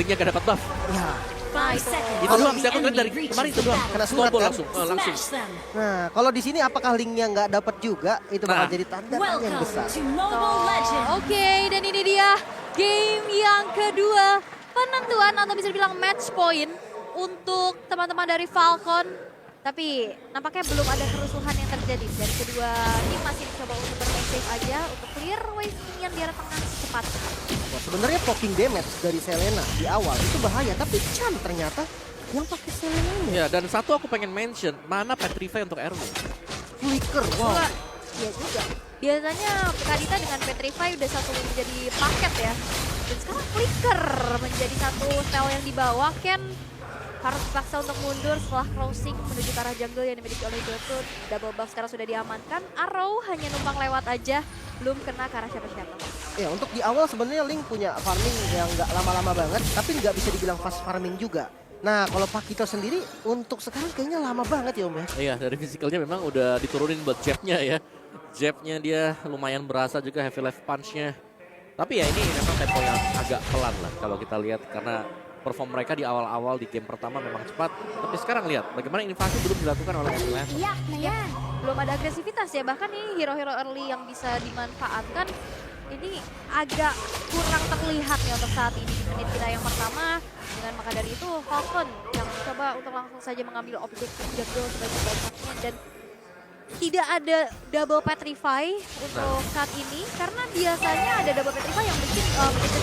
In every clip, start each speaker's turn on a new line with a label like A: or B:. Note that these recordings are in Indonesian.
A: Blinknya gak dapat buff.
B: Ya.
A: Itu doang, saya lihat dari kemarin itu doang.
B: Kena surat,
A: Snowball
B: kan?
A: langsung.
B: Nah, kalau di sini apakah linknya nggak dapat juga? Itu bakal jadi tanda tanya yang besar.
C: Oke, dan ini dia game yang kedua. Penentuan atau bisa dibilang match point untuk teman-teman dari Falcon. Tapi nampaknya belum ada kerusuhan yang terjadi. Dari kedua tim masih mencoba untuk bermain safe aja. Untuk clear wave minion di arah tengah secepatnya.
B: Wah, sebenarnya poking damage dari Selena di awal itu bahaya, tapi Chan ternyata yang pakai Selena.
A: Ya, dan satu aku pengen mention, mana Petrify untuk Erwin?
B: Flicker, wow.
C: Iya juga. Biasanya Kadita dengan Petrify udah satu menjadi paket ya. Dan sekarang Flicker menjadi satu spell yang dibawa. Ken harus dipaksa untuk mundur setelah crossing menuju ke arah jungle yang dimiliki oleh Jotun. Double buff sekarang sudah diamankan. Arrow hanya numpang lewat aja, belum kena ke arah siapa-siapa.
B: Ya, untuk di awal sebenarnya Link punya farming yang nggak lama-lama banget, tapi nggak bisa dibilang fast farming juga. Nah, kalau Pakito sendiri untuk sekarang kayaknya lama banget ya Om ya.
A: Iya, dari fisikalnya memang udah diturunin buat jabnya ya. Jabnya dia lumayan berasa juga, heavy left punch-nya. Tapi ya ini memang tempo yang agak pelan lah kalau kita lihat, karena perform mereka di awal-awal di game pertama memang cepat. Tapi sekarang lihat bagaimana invasi belum dilakukan oleh S11.
C: Iya, belum ada agresivitas ya. Bahkan ini hero-hero early yang bisa dimanfaatkan ini agak kurang terlihat ya untuk saat ini di menit kita yang pertama. Dengan maka dari itu Falcon yang mencoba untuk langsung saja mengambil objektif jungle sebanyak-banyaknya dan tidak ada double petrify untuk saat ini karena biasanya ada double petrify yang mungkin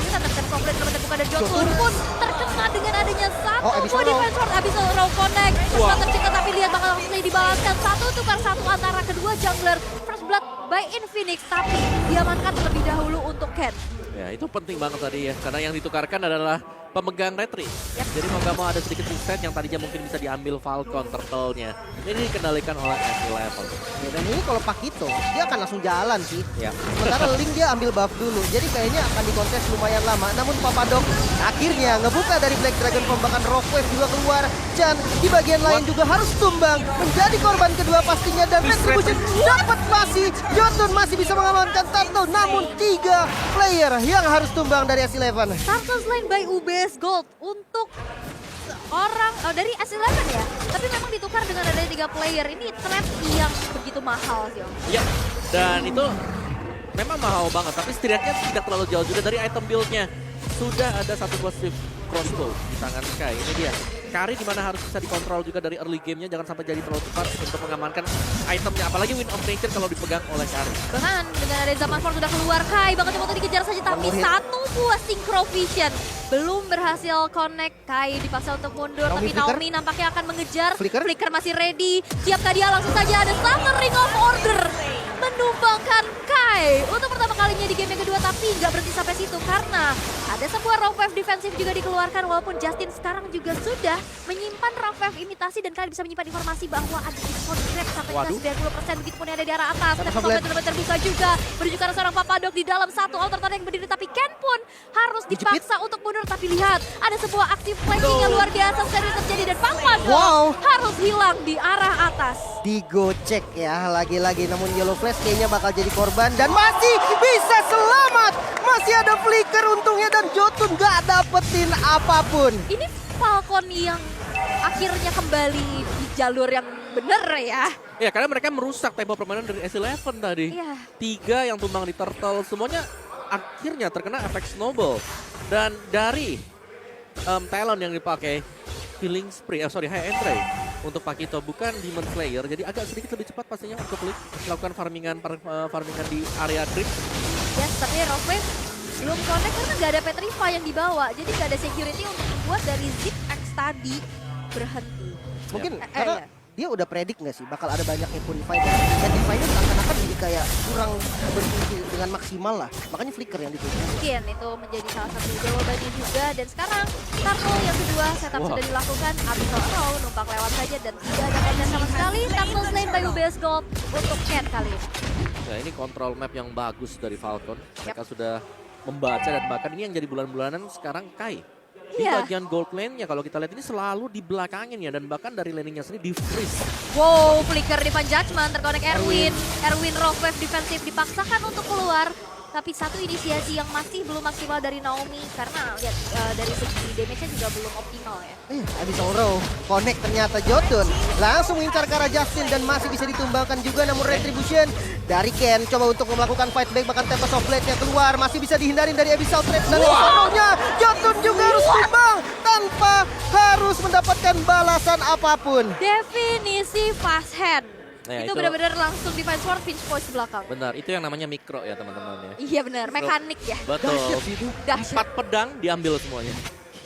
C: bisa terkena komplain terbuka dan Jotun pun terkena dengan adanya satu body defense sword Abyssal Row Connect. Setelah tercipta tapi lihat bakal langsung dibalaskan satu tukar satu antara kedua jungler. First blood by Infinix tapi diamankan terlebih dahulu untuk Ken.
A: Ya itu penting banget tadi ya, karena yang ditukarkan adalah pemegang retri. Jadi mau gak mau ada sedikit reset yang tadinya mungkin bisa diambil Falcon turtle-nya. Ini dikendalikan oleh S11.
B: Ya, dan ini kalau Pakito, dia akan langsung jalan sih.
A: Ya.
B: Sementara Link dia ambil buff dulu, jadi kayaknya akan dikontes lumayan lama. Namun Papadok akhirnya ngebuka dari Black Dragon Form, bahkan Rockwave juga keluar. Chan di bagian lain juga harus tumbang, menjadi korban kedua pastinya. Dan Retribution dapat masih, Jotun masih bisa mengamankan Turtle. Namun 3 player yang harus tumbang dari S11.
C: Turtle Lane by UBS Gold untuk orang dari S11 ya. Tapi memang ditukar dengan ada 3 player. Ini trap yang begitu mahal sih Om.
A: Ya, dan itu memang mahal banget, tapi setidaknya tidak terlalu jauh juga dari item build-nya. Sudah ada satu buah Swift Crossbow di tangan Sky. Ini dia. Kari dimana harus bisa dikontrol juga dari early game-nya, jangan sampai jadi terlalu cepat untuk mengamankan itemnya. Apalagi Wind of Nature kalau dipegang oleh Kari.
C: Bahkan dengan ada Zaman Force sudah keluar, Kai banget untuk dikejar saja. Tapi satu buah Synchro Vision belum berhasil connect. Kai dipaksa untuk mundur, tapi Naomi nampaknya akan mengejar. Flicker masih ready. Siapkah dia? Langsung saja ada Summer Ring of Order menumbangkan Kai untuk pertama kalinya di game yang kedua. Tapi nggak berhenti sampai situ karena ada sebuah Rock Wave defensif juga dikeluarkan. Walaupun Justin sekarang juga sudah menyimpan Rock Wave imitasi dan kalian bisa menyimpan informasi bahwa ada diskon grab sampai ke 90%. Begitupun yang ada di arah atas. Dan benar-benar terbuka juga menuju ke arah seorang Papadok di dalam satu altar yang berdiri. Tapi Ken pun harus dipaksa untuk mundur. Tapi lihat ada sebuah aksi flanking yang luar biasa serius terjadi dan Papadok harus hilang di arah atas.
B: Digocek ya lagi-lagi, namun Yellow Flash kayaknya bakal jadi korban dan masih bisa selamat. Masih ada Flicker untungnya dan Jotun gak dapetin apapun.
C: Ini Falcon yang akhirnya kembali di jalur yang benar ya.
A: Ya, karena mereka merusak tempo permainan dari S11 tadi.
C: Iya.
A: 3 yang tumbang di Turtle, semuanya akhirnya terkena efek snowball. Dan dari talent yang dipakai, Healing Spree, High Entry untuk Pakito, bukan Demon Slayer. Jadi agak sedikit lebih cepat pastinya untuk melakukan farmingan di area creep.
C: Yes, tapi Rockwave belum connect karena nggak ada Petrify yang dibawa. Jadi nggak ada security untuk membuat dari Zip X tadi berhenti.
B: Mungkin karena dia udah predik nggak sih bakal ada banyak yang Purify dan Petrify ini akan jadi kayak kurang berfungsi dengan maksimal lah. Makanya Flicker yang dituju.
C: Mungkin itu menjadi salah satu jawabannya juga. Dan sekarang Turtle yang kedua setup sudah dilakukan. Abyssal Row numpang lewat saja dan tidak ada konten sama sekali. Turtle Lane by UBS Gold untuk Ken kali ini.
A: Nah, ini control map yang bagus dari Falcon. Mereka sudah membaca dan bahkan ini yang jadi bulan-bulanan sekarang Kai. Di bagian gold lane-nya kalau kita lihat ini selalu di belakangnya dan bahkan dari laning-nya sendiri di freeze.
C: Wow, Flicker di Judgment terkonek Erwin. Erwin Rock Wave defensif dipaksakan untuk keluar. Tapi satu inisiasi yang masih belum maksimal dari Naomi karena lihat dari segi damage-nya juga belum optimal ya.
B: Abyssal Row, connect ternyata Jotun. Langsung mengincar ke arah Justin dan masih bisa ditumbangkan juga, namun Retribution dari Ken coba untuk melakukan fight back, bahkan Tempest of Blade-nya keluar, masih bisa dihindarin dari Abyssal Trap dan Abyssal Row-nya. Jotun juga harus tumbang tanpa harus mendapatkan balasan apapun.
C: Definisi fast hand.
A: Nah,
C: itu benar-benar langsung defense sword pinch points belakang.
A: Benar, itu yang namanya mikro ya teman-teman ya.
C: Iya benar, mekanik ya.
A: Betul.
C: Dahsyat.
A: 4 pedang diambil semuanya.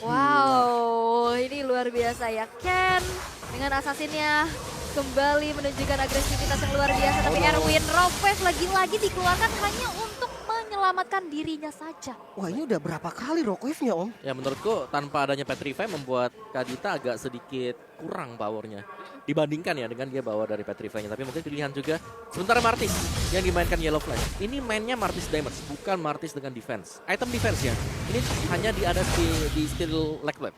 C: Wow, ini luar biasa ya. Ken dengan assassinnya kembali menunjukkan agresivitas yang luar biasa. Tapi Erwin Rockfest lagi-lagi dikeluarkan hanya untuk menyelamatkan dirinya saja.
B: Wah, ini udah berapa kali Rockwave-nya, Om?
A: Ya menurutku tanpa adanya Petrify membuat Kadita agak sedikit kurang powernya. Dibandingkan ya dengan dia bawa dari Petrify-nya. Tapi mungkin pilihan juga. Sementara Martis yang dimainkan Yellow Flash. Ini mainnya Martis damage, bukan Martis dengan defense. Item defense ya. Ini hanya ada di Steel Leg Web.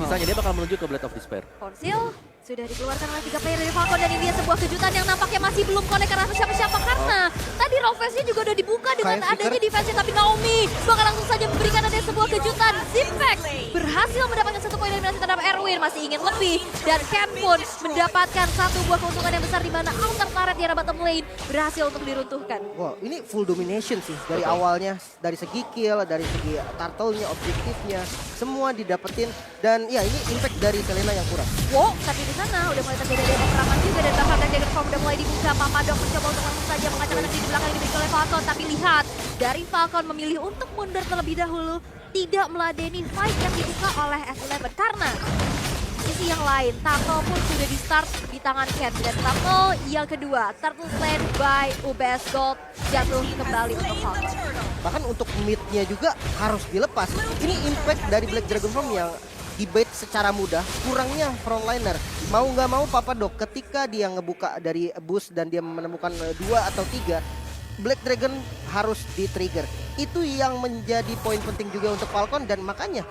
A: Misalnya dia bakal menuju ke Blade of Despair.
C: Konsil sudah dikeluarkan oleh 3 player dari Falcon dan ini dia sebuah kejutan yang nampaknya masih belum connect karena siapa-siapa karena tadi Rockfest-nya juga udah dibuka dengan adanya defense tapi Naomi bakal langsung saja memberikan ada sebuah kejutan. Zimpact berhasil mendapatkan 1 poin eliminasi terhadap Erwin, masih ingin lebih dan Ken pun mendapatkan 1 buah keuntungan yang besar di mana outer turret di arah bottom lane berhasil untuk diruntuhkan.
B: Wah, ini full domination sih dari awalnya, dari segi kill, dari segi turtle-nya, objektifnya, semua didapetin dan ya ini impact dari Selena yang kurang.
C: Wow, tapi di sana udah mulai terjadi ada peperangan juga dan bahkan Dagger Form udah mulai dibuka. Papadok mencoba untuk langsung saja mengacaukan di belakang yang dimiliki oleh Falcon, tapi lihat dari Falcon memilih untuk mundur terlebih dahulu, tidak meladeni fight yang dibuka oleh S11 karena sisi yang lain, Turtle pun sudah di start di tangan Ken dan Turtle yang kedua, Turtle Sled by UBS Gold jatuh kembali untuk Falcon.
B: Bahkan untuk mid-nya juga harus dilepas. Ini impact dari Black Dragon Form yang dibait secara mudah, kurangnya frontliner. Mau nggak mau Papadok ketika dia ngebuka dari boost dan dia menemukan 2 atau 3, Black Dragon harus di-trigger. Itu yang menjadi poin penting juga untuk Falcon dan makanya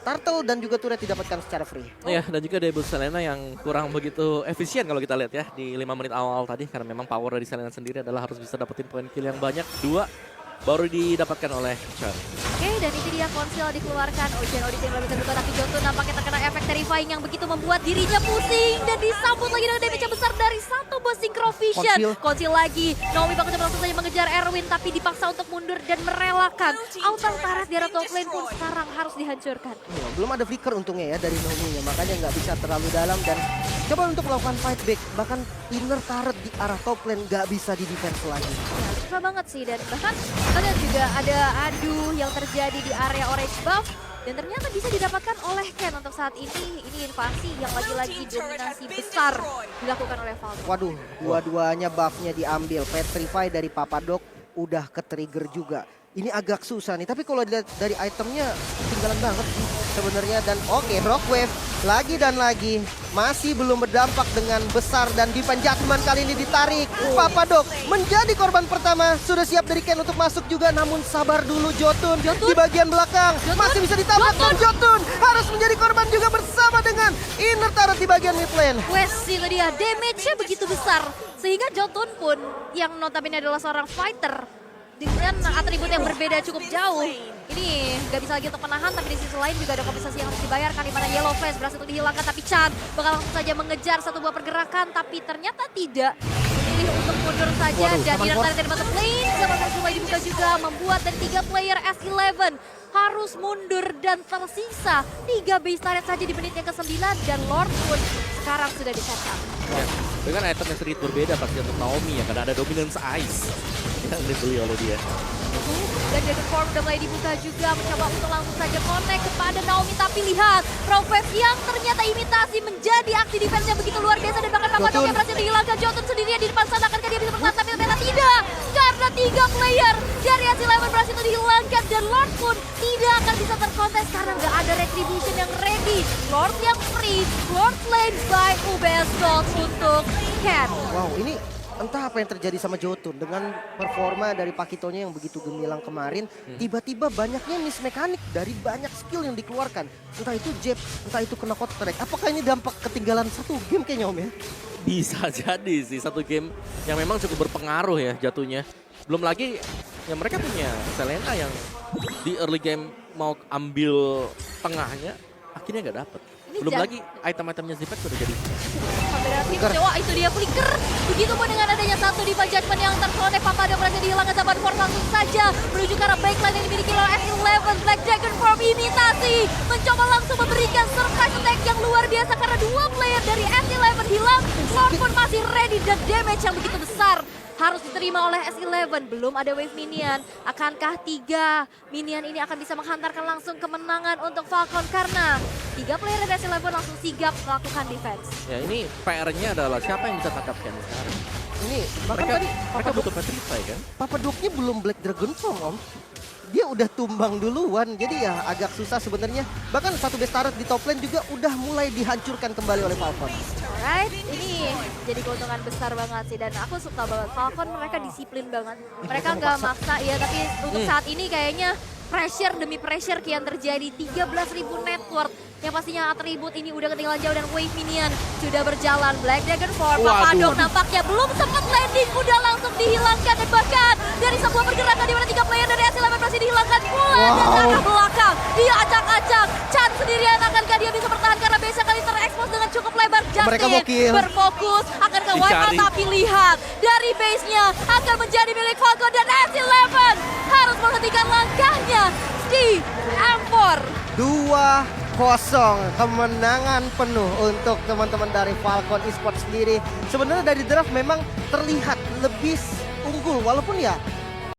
B: Turtle dan juga turret didapatkan secara free.
A: Iya, dan juga debut Selena yang kurang begitu efisien kalau kita lihat ya di 5 menit awal tadi karena memang power dari Selena sendiri adalah harus bisa dapetin poin kill yang banyak. 2 baru didapatkan oleh Chan.
C: Oke, dan itu dia Konsil dikeluarkan. Ocean Odyssey yang lebih terbuka, tapi Jotun nampaknya terkena efek terrifying yang begitu membuat dirinya pusing dan disambut lagi dengan damage yang besar dari 1 buah Synchro Vision. Konsil lagi, Naomi bakal langsung saja mengejar Erwin tapi dipaksa untuk mundur dan merelakan outer turret di arah top lane pun sekarang harus dihancurkan.
B: Belum ada flicker untungnya ya dari Naomi-nya, makanya nggak bisa terlalu dalam dan coba untuk melakukan fight back. Bahkan inner turret di arah top lane nggak bisa di defense lagi.
C: Ya, susah banget sih dan bahkan kalian juga ada adu yang terjadi di area orange buff dan ternyata bisa didapatkan oleh Ken untuk saat ini. Ini invasi yang lagi-lagi dominasi besar dilakukan oleh Falcon.
B: Waduh, dua-duanya buffnya diambil. Petrify dari Papadok udah ke-trigger juga. Ini agak susah nih, tapi kalau dilihat dari itemnya ketinggalan banget sih sebenarnya. Dan oke, Rockwave lagi dan lagi masih belum berdampak dengan besar dan defense judgment kali ini ditarik. Papadok menjadi korban pertama, sudah siap dari Ken untuk masuk juga, namun sabar dulu Jotun di bagian belakang masih bisa ditabrak dan Jotun harus menjadi korban juga bersama dengan inner turret di bagian mid lane.
C: Wes, itu dia damage-nya begitu besar sehingga Jotun pun yang notabene adalah seorang fighter dengan atribut yang berbeda cukup jauh. Ini nggak bisa lagi untuk menahan, tapi di sisi lain juga ada kompensasi yang harus dibayarkan di mana Yellow Flash berhasil untuk dihilangkan, tapi Chan bakal langsung saja mengejar 1 buah pergerakan, tapi ternyata tidak, memilih untuk mundur saja. Dan inner turret dari bottom lane sama mulai dibuka juga, membuat dari 3 player S11 harus mundur dan tersisa 3 base turret saja di menit yang ke-9 dan Lord pun sekarang sudah di-set-up.
A: Ya, dengan item yang sedikit berbeda pasti untuk Naomi ya karena ada Dominance Ice yang dibeli oleh dia.
C: Dan Dagger Form udah mulai dibuka juga, mencoba untuk langsung saja connect kepada Naomi, tapi lihat Rockwave yang ternyata imitasi menjadi aksi defense yang begitu luar biasa dan bahkan Papadok yang berhasil dihilangkan. Jotun sendirian di depan sana, akankah dia bisa bertahan, tapi ternyata tidak karena 3 player dari S11 berhasil untuk dihilangkan dan Lord pun tidak akan bisa terkontes karena nggak ada retribution yang ready. Lord yang free, Lord lane by UBS Gold untuk Ken.
B: Wow, ini entah apa yang terjadi sama Jotun dengan performa dari Pakitonya yang begitu gemilang kemarin. Tiba-tiba banyaknya miss mekanik dari banyak skill yang dikeluarkan. Entah itu jab, entah itu kena counter track. Apakah ini dampak ketinggalan 1 game kayaknya Om ya?
A: Bisa jadi sih 1 game yang memang cukup berpengaruh ya jatuhnya. Belum lagi Ya mereka punya Selena yang di early game mau ambil tengahnya, akhirnya nggak dapet.
C: Ini
A: Belum
C: jam-
A: lagi item-itemnya Zipex sudah jadi.
C: Flicker. Wah, itu dia Flicker. Begitupun dengan adanya satu Diva Judgment yang terkonek. Papadok berhasil dihilangkan Zaman Force langsung saja menuju ke arah backline yang dimiliki oleh S11. Black Dragon Form imitasi. Mencoba langsung memberikan surprise attack yang luar biasa karena dua player dari S11 hilang. Lord pun masih ready dan damage yang begitu besar harus diterima oleh S11. Belum ada wave minion. Akankah 3 minion ini akan bisa menghantarkan langsung kemenangan untuk Falcon? Karena 3 player dari S11 langsung sigap melakukan defense.
A: Ya ini PR-nya adalah siapa yang bisa tangkap Ken sekarang.
B: Ini bahkan
A: Mereka,
B: tadi
A: mereka butuh Petrify kan.
B: Papadoknya belum Black Dragon Form, Om. Dia udah tumbang duluan, jadi ya agak susah sebenarnya. Bahkan satu base turret di top lane juga udah mulai dihancurkan kembali oleh Falcon.
C: Alright, ini jadi keuntungan besar banget sih. Dan aku suka banget, Falcon mereka disiplin banget. Mereka nggak maksa, ya tapi untuk saat ini kayaknya pressure demi pressure kian terjadi. 13.000 net worth. Yang pastinya atribut ini udah ketinggalan jauh dan wave minion sudah berjalan. Black Dragon Form, Papadok nampaknya belum sempat landing, udah langsung dihilangkan. Dan bahkan dari sebuah pergerakan di mana 3 player dari S11 masih dihilangkan pula. Dan ke arah belakang, dia acak-acak. Chan sendirian, akankah dia bisa bertahan karena biasa kali terekspos dengan cukup lebar.
B: Mereka mau
C: Justin
B: kill.
C: berfokus, akankah wipe out,
A: Dicari.
C: tapi lihat dari base-nya akan menjadi milik Falcon dan S11 harus menghentikan langkahnya. Ski M4
B: 2-0, kemenangan penuh untuk teman-teman dari Falcon Esports sendiri. Sebenarnya dari draft memang terlihat lebih unggul, walaupun ya